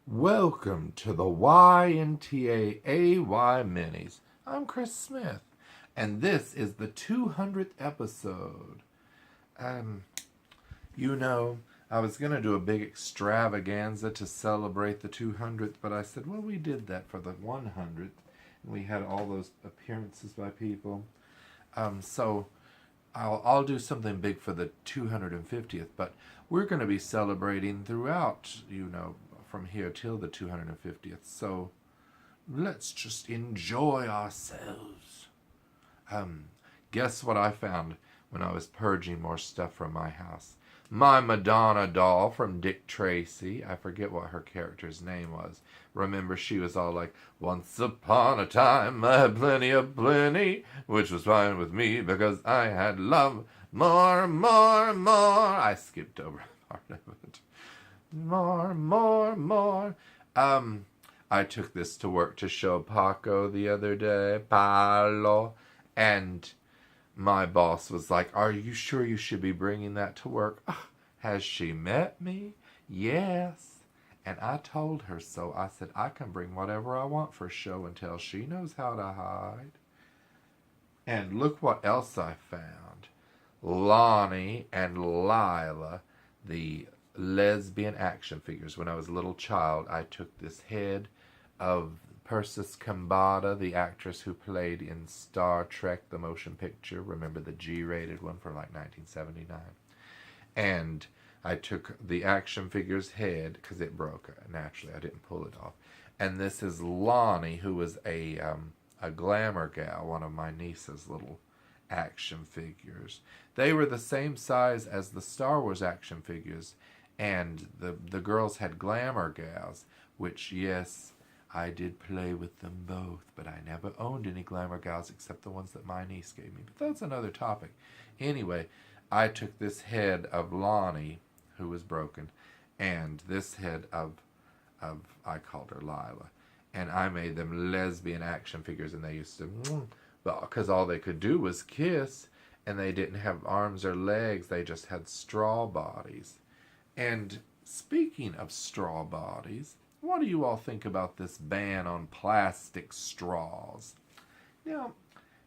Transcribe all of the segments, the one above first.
Welcome to the YNTAAY Minis. I'm Chris Smith, and this is the 200th episode. Um, you know, I was going to do a big extravaganza to celebrate the 200th, but I said, well, we did that for the 100th, and we had all those appearances by people. So I'll do something big for the 250th, but we're going to be celebrating throughout, from here till the 250th. So let's just enjoy ourselves. Guess what I found when I was purging more stuff from my house? My Madonna doll from Dick Tracy. I forget what her character's name was. Remember, she was all like, once upon a time I had plenty, which was fine with me because I had love, more. I skipped over part of it. More. I took this to work to show Paco the other day, Paolo, and my boss was like, are you sure you should be bringing that to work? Has she met me? Yes. And I told her so. I said, I can bring whatever I want for show and tell. She knows how to hide. And look what else I found. Lonnie and Lila, the lesbian action figures. When I was a little child, I took this head of Persis Kambata, the actress who played in Star Trek, the motion picture. Remember the G-rated one from like 1979. And I took the action figure's head, because it broke. Naturally, I didn't pull it off. And this is Lonnie, who was a glamour gal, one of my niece's little action figures. They were the same size as the Star Wars action figures, and the girls had glamour gals, which, yes, I did play with them both, but I never owned any glamour gals except the ones that my niece gave me. But that's another topic. Anyway, I took this head of Lonnie, who was broken, and this head of I called her Lila, and I made them lesbian action figures, and they used to, because all they could do was kiss, and they didn't have arms or legs, they just had straw bodies. And speaking of straw bodies, what do you all think about this ban on plastic straws? Now,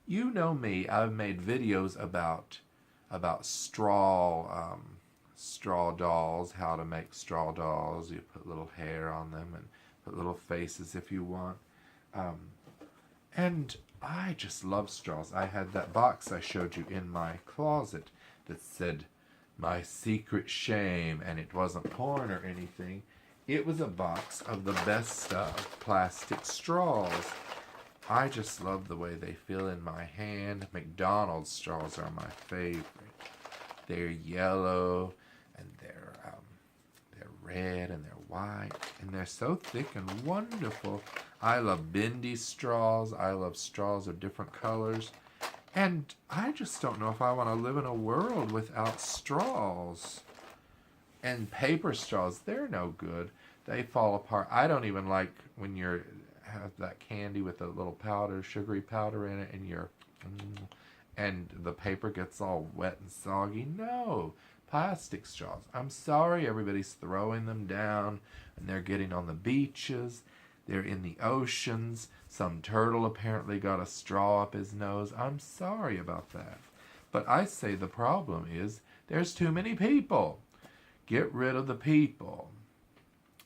you know me, I've made videos about straw dolls, how to make straw dolls. You put little hair on them and put little faces if you want. And I just love straws. I had that box I showed you in my closet that said, my secret shame, and it wasn't porn or anything. It was a box of the best stuff, plastic straws. I just love the way they feel in my hand. McDonald's straws are my favorite. They're yellow, and they're red, and they're white, and they're so thick and wonderful. I love bendy straws. I love straws of different colors. And I just don't know if I want to live in a world without straws. And paper straws, they're no good. They fall apart. I don't even like when you have that candy with a little powder, sugary powder in it, and the paper gets all wet and soggy. No, plastic straws. I'm sorry everybody's throwing them down, and they're getting on the beaches. They're in the oceans. Some turtle apparently got a straw up his nose. I'm sorry about that. But I say the problem is there's too many people. Get rid of the people.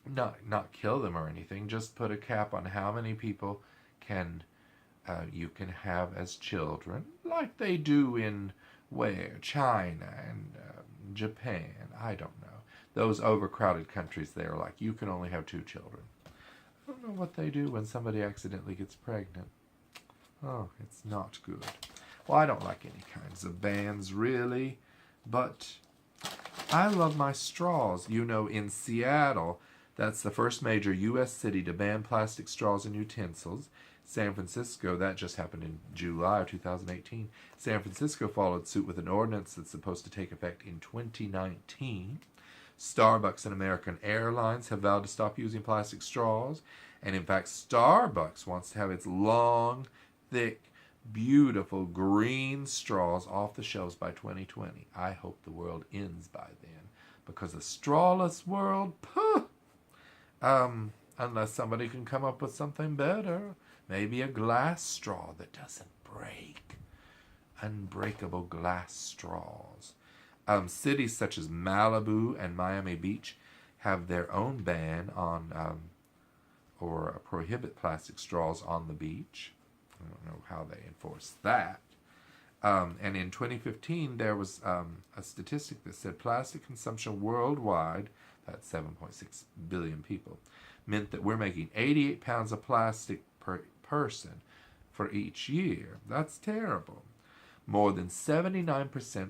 Not kill them or anything. Just put a cap on how many people you can have as children, like they do in China and Japan. I don't know. Those overcrowded countries, they're like, you can only have 2 children. I don't know what they do when somebody accidentally gets pregnant. Oh, it's not good. Well, I don't like any kinds of bans, really, but I love my straws. In Seattle, that's the first major U.S. city to ban plastic straws and utensils. San Francisco, that just happened in July of 2018. San Francisco followed suit with an ordinance that's supposed to take effect in 2019. Starbucks and American Airlines have vowed to stop using plastic straws. And in fact, Starbucks wants to have its long, thick, beautiful green straws off the shelves by 2020. I hope the world ends by then, because a strawless world, puh! unless somebody can come up with something better. Maybe a glass straw that doesn't break. Unbreakable glass straws. Cities such as Malibu and Miami Beach have their own ban on or prohibit plastic straws on the beach. I don't know how they enforce that. And in 2015, there was a statistic that said plastic consumption worldwide, that's 7.6 billion people, meant that we're making 88 pounds of plastic per person for each year. That's terrible. More than 79%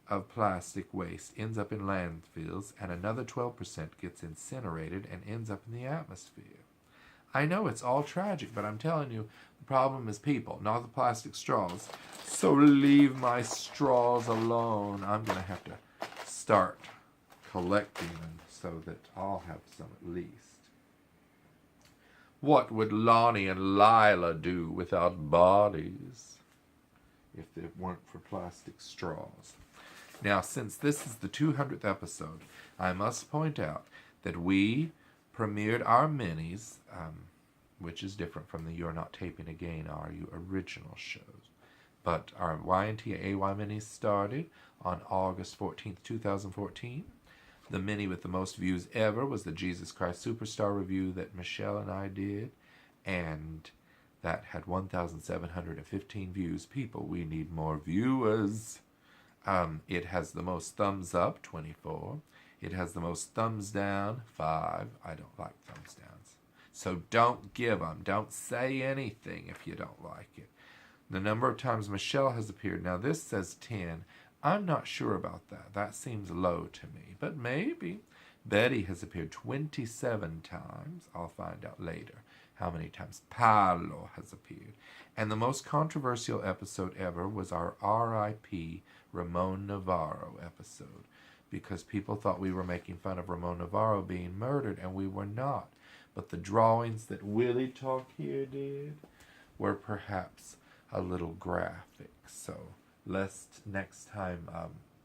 of plastic waste ends up in landfills, and another 12% gets incinerated and ends up in the atmosphere. I know it's all tragic, but I'm telling you, the problem is people, not the plastic straws. So leave my straws alone. I'm going to have to start collecting them so that I'll have some at least. What would Lonnie and Lila do without bodies if it weren't for plastic straws? Now, since this is the 200th episode, I must point out that we premiered our minis, which is different from the You're Not Taping Again, Are You original shows. But our YNTAAY minis started on August 14th, 2014. The mini with the most views ever was the Jesus Christ Superstar review that Michelle and I did, and that had 1,715 views. People, we need more viewers. It has the most thumbs up, 24. It has the most thumbs down, 5. I don't like thumbs downs. So don't give them. Don't say anything if you don't like it. The number of times Michelle has appeared. Now this says 10. I'm not sure about that. That seems low to me. But maybe. Betty has appeared 27 times. I'll find out later how many times Paolo has appeared. And the most controversial episode ever was our R.I.P. Ramon Navarro episode, because people thought we were making fun of Ramon Navarro being murdered, and we were not. But the drawings that Willie Talk here did were perhaps a little graphic. So next time,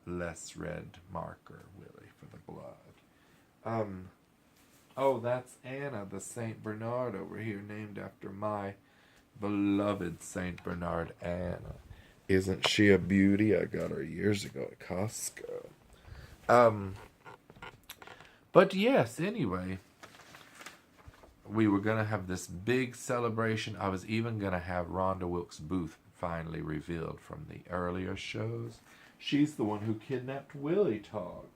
less red marker, Willie, for the blood. Oh, that's Anna, the Saint Bernard over here, named after my beloved Saint Bernard, Anna. Isn't she a beauty? I got her years ago at Costco. But yes, anyway, we were going to have this big celebration. I was even going to have Rhonda Wilkes Booth finally revealed from the earlier shows. She's the one who kidnapped Willie Talk.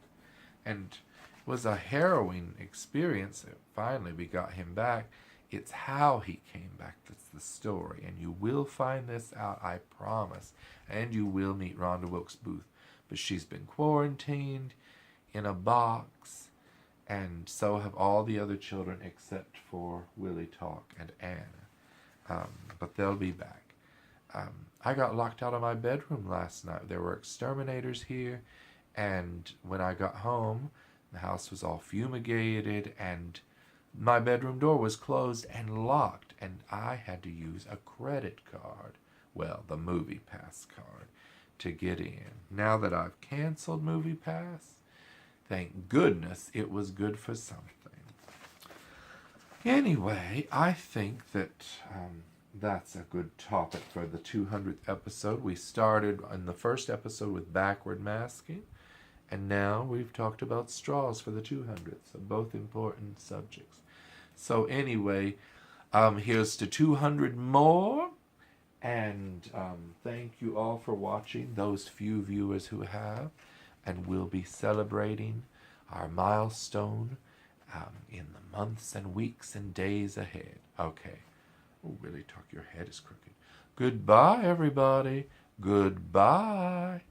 And it was a harrowing experience. Finally, we got him back. It's how he came back that's the story. And you will find this out, I promise. And you will meet Rhonda Wilkes Booth. But she's been quarantined in a box. And so have all the other children except for Willie Talk and Anna. But they'll be back. I got locked out of my bedroom last night. There were exterminators here. And when I got home, the house was all fumigated. And my bedroom door was closed and locked. And I had to use a credit card. Well, the Movie Pass card to get in. Now that I've canceled Movie Pass, thank goodness it was good for something. Anyway, I think that that's a good topic for the 200th episode. We started in the first episode with backward masking, and now we've talked about straws for the 200th. So both important subjects. So anyway, here's to 200 more. And thank you all for watching, those few viewers who have. And we'll be celebrating our milestone in the months and weeks and days ahead. Okay. Oh, Willie Talk, your head is crooked. Goodbye, everybody. Goodbye.